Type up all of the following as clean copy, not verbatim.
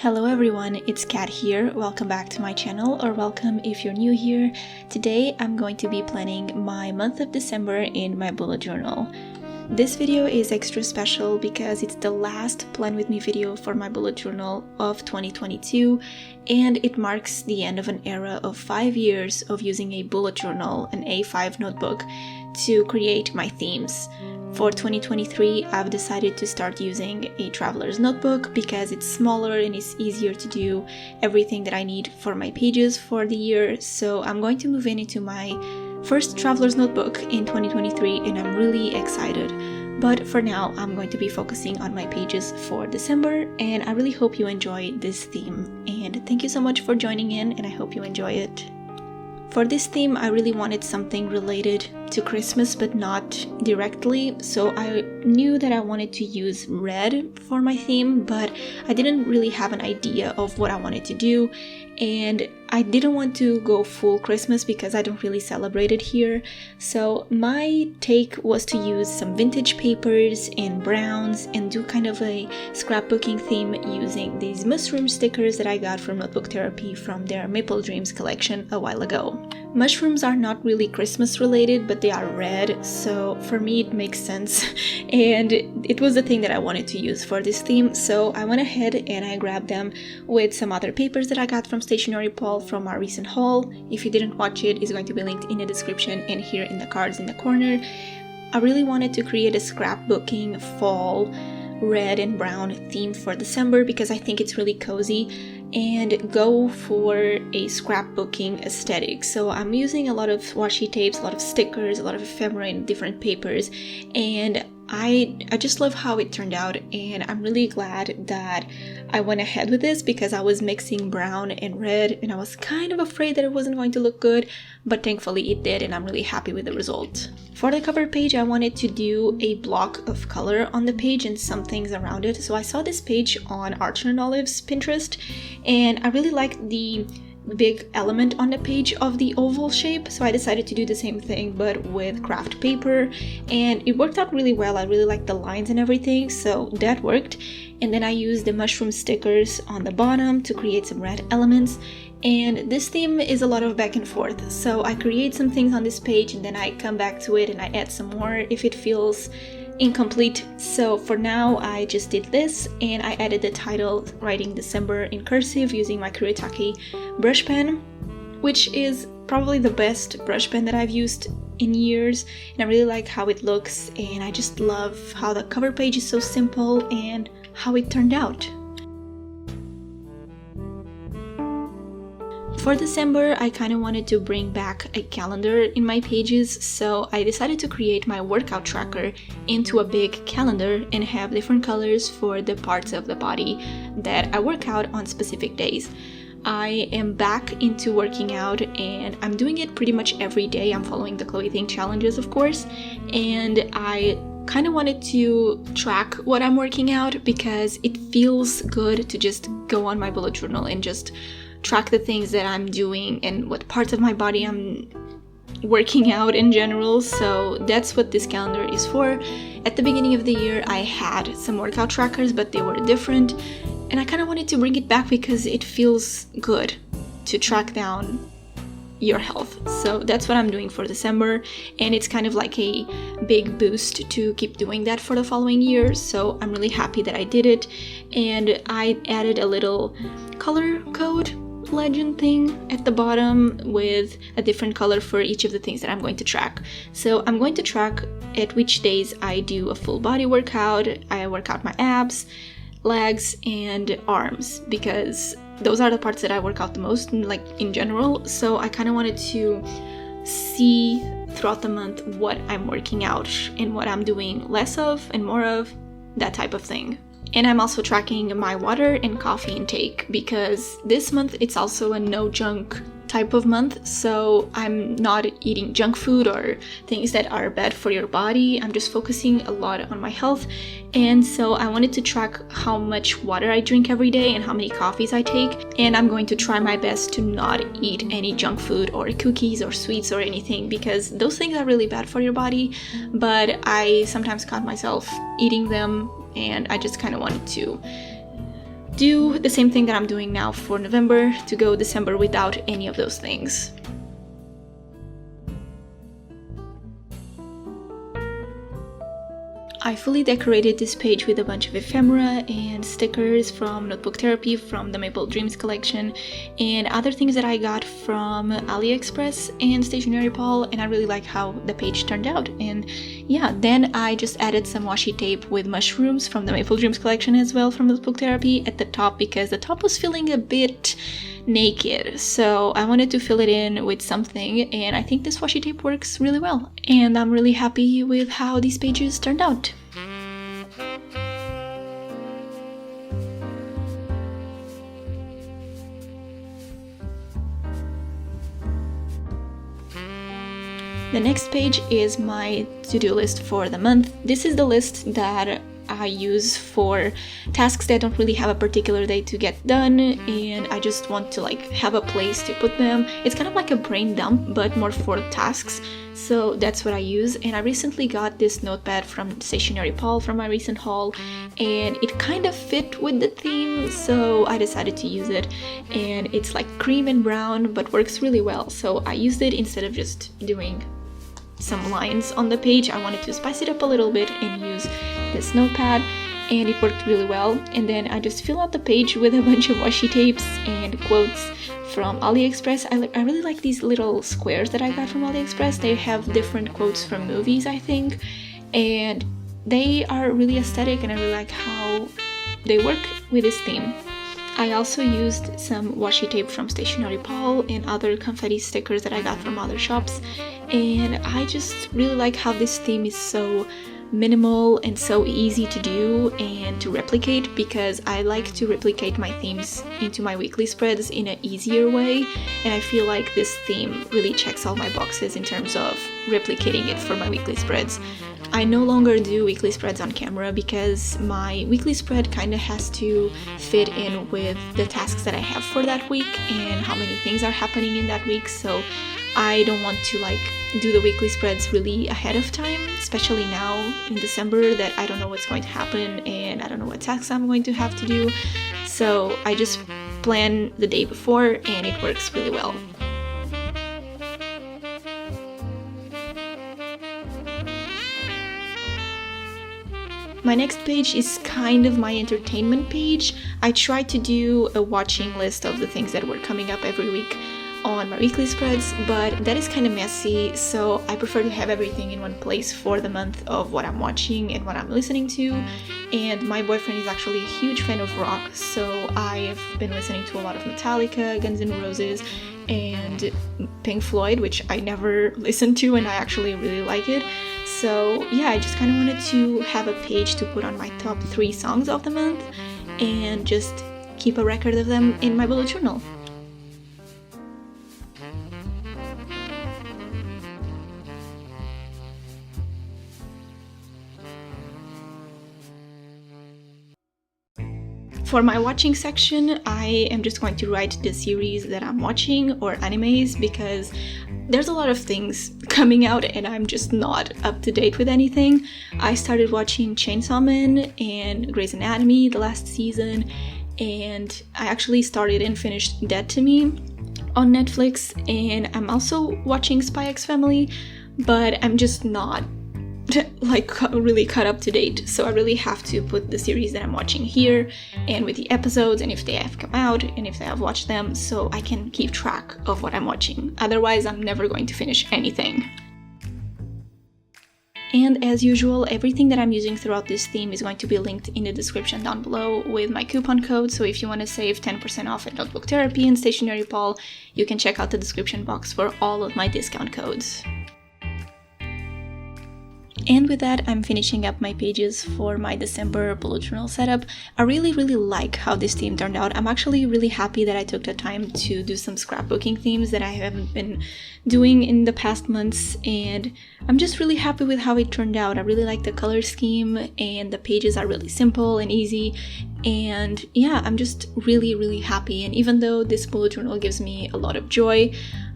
Hello everyone, it's Kat here. Welcome back to my channel, or welcome if you're new here. Today I'm going to be planning my month of December in my bullet journal. This video is extra special because it's the last Plan With Me video for my bullet journal of 2022, and it marks the end of an era of 5 years of using a bullet journal, an A5 notebook, to create my themes. For 2023, I've decided to start using a traveler's notebook because it's smaller and it's easier to do everything that I need for my pages for the year. So I'm going to move into my first traveler's notebook in 2023 and I'm really excited. But for now, I'm going to be focusing on my pages for December, and I really hope you enjoy this theme. And thank you so much for joining in, and I hope you enjoy it. For this theme, I really wanted something related to Christmas, but not directly, so I knew that I wanted to use red for my theme, but I didn't really have an idea of what I wanted to do, and I didn't want to go full Christmas because I don't really celebrate it here. So my take was to use some vintage papers and browns and do kind of a scrapbooking theme using these mushroom stickers that I got from Notebook Therapy from their Maple Dreams collection a while ago. Mushrooms are not really Christmas related, but they are red, so for me it makes sense, and it was the thing that I wanted to use for this theme, so I went ahead and I grabbed them with some other papers that I got from Stationery from our recent haul. If you didn't watch it, it's going to be linked in the description and here in the cards in the corner. I really wanted to create a scrapbooking fall red and brown theme for December because I think it's really cozy and go for a scrapbooking aesthetic. So I'm using a lot of washi tapes, a lot of stickers, a lot of ephemera and different papers, and I just love how it turned out, and I'm really glad that I went ahead with this because I was mixing brown and red and I was kind of afraid that it wasn't going to look good, but thankfully it did, and I'm really happy with the result. For the cover page, I wanted to do a block of color on the page and some things around it, so I saw this page on Archer and Olive's Pinterest, and I really liked the big element on the page of the oval shape, so I decided to do the same thing but with craft paper, and it worked out really well. I really liked the lines and everything, so that worked. And then I used the mushroom stickers on the bottom to create some red elements, and this theme is a lot of back and forth, so I create some things on this page and then I come back to it and I add some more if it feels incomplete. So for now I just did this, and I added the title writing December in cursive using my Kuretake brush pen, which is probably the best brush pen that I've used in years, and I really like how it looks, and I just love how the cover page is so simple and how it turned out. For December, I kind of wanted to bring back a calendar in my pages, so I decided to create my workout tracker into a big calendar and have different colors for the parts of the body that I work out on specific days. I am back into working out and I'm doing it pretty much every day. I'm following the Chloe Ting challenges, of course, and I kind of wanted to track what I'm working out because it feels good to just go on my bullet journal and just track the things that I'm doing and what parts of my body I'm working out in general. So that's what this calendar is for. At the beginning of the year, I had some workout trackers, but they were different, and I kind of wanted to bring it back because it feels good to track down your health. So that's what I'm doing for December, and it's kind of like a big boost to keep doing that for the following year. So I'm really happy that I did it, and I added a little color code legend thing at the bottom with a different color for each of the things that I'm going to track. So I'm going to track at which days I do a full body workout. I work out my abs, legs, and arms because those are the parts that I work out the most, like in general. So I kind of wanted to see throughout the month what I'm working out and what I'm doing less of and more of, that type of thing. And I'm also tracking my water and coffee intake because this month it's also a no junk type of month, so I'm not eating junk food or things that are bad for your body. I'm just focusing a lot on my health, and so I wanted to track how much water I drink every day and how many coffees I take, and I'm going to try my best to not eat any junk food or cookies or sweets or anything because those things are really bad for your body, but I sometimes caught myself eating them, and I just kind of wanted to do the same thing that I'm doing now for November to go December without any of those things. I fully decorated this page with a bunch of ephemera and stickers from Notebook Therapy from the Maple Dreams collection and other things that I got from AliExpress and Stationery Paul, and I really like how the page turned out. And yeah, then I just added some washi tape with mushrooms from the Maple Dreams collection as well from Notebook Therapy at the top because the top was feeling a bit naked, so I wanted to fill it in with something, and I think this washi tape works really well, and I'm really happy with how these pages turned out. The next page is my to-do list for the month. This is the list that I use for tasks that don't really have a particular day to get done, and I just want to have a place to put them. It's kind of like a brain dump, but more for tasks, so that's what I use. And I recently got this notepad from Stationery Paul from my recent haul, and it kind of fit with the theme, so I decided to use it. And it's like cream and brown, but works really well, so I used it instead of just doing some lines on the page. I wanted to spice it up a little bit and use this notepad, and it worked really well. And then I just fill out the page with a bunch of washi tapes and quotes from AliExpress. I really like these little squares that I got from AliExpress. They have different quotes from movies, I think, and they are really aesthetic, and I really like how they work with this theme. I also used some washi tape from Stationery Paul and other confetti stickers that I got from other shops, and I just really like how this theme is so minimal and so easy to do and to replicate, because I like to replicate my themes into my weekly spreads in an easier way, and I feel like this theme really checks all my boxes in terms of replicating it for my weekly spreads. I no longer do weekly spreads on camera because my weekly spread kind of has to fit in with the tasks that I have for that week and how many things are happening in that week, so I don't want to do the weekly spreads really ahead of time, especially now in December that I don't know what's going to happen and I don't know what tasks I'm going to have to do, so I just plan the day before and it works really well. My next page is kind of my entertainment page. I try to do a watching list of the things that were coming up every week on my weekly spreads, but that is kind of messy, so I prefer to have everything in one place for the month of what I'm watching and what I'm listening to. And my boyfriend is actually a huge fan of rock, so I've been listening to a lot of Metallica, Guns N' Roses, and Pink Floyd, which I never listened to and I actually really like it. So yeah, I just kind of wanted to have a page to put on my top 3 songs of the month and just keep a record of them in my bullet journal. For my watching section, I am just going to write the series that I'm watching or animes, because there's a lot of things coming out and I'm just not up to date with anything. I started watching Chainsaw Man and Grey's Anatomy the last season, and I actually started and finished Dead to Me on Netflix, and I'm also watching Spy X Family, but I'm just not really caught up to date, so I really have to put the series that I'm watching here and with the episodes and if they have come out and if I have watched them, so I can keep track of what I'm watching. Otherwise, I'm never going to finish anything. And as usual, everything that I'm using throughout this theme is going to be linked in the description down below with my coupon code, so if you want to save 10% off at Notebook Therapy and Stationery Paul, you can check out the description box for all of my discount codes. And with that, I'm finishing up my pages for my December bullet journal setup. I really like how this theme turned out. I'm actually really happy that I took the time to do some scrapbooking themes that I haven't been doing in the past months, and I'm just really happy with how it turned out. I really like the color scheme, and the pages are really simple and easy, and yeah, I'm just really happy. And even though this bullet journal gives me a lot of joy,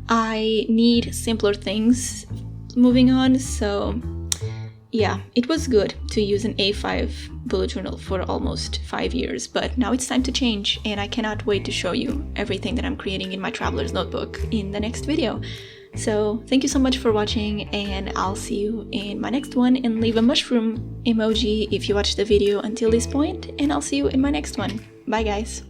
I need simpler things moving on, so Yeah, it was good to use an A5 bullet journal for almost 5 years, but now it's time to change, and I cannot wait to show you everything that I'm creating in my traveler's notebook in the next video. So thank you so much for watching, and I'll see you in my next one, and leave a mushroom emoji if you watched the video until this point, and I'll see you in my next one. Bye guys!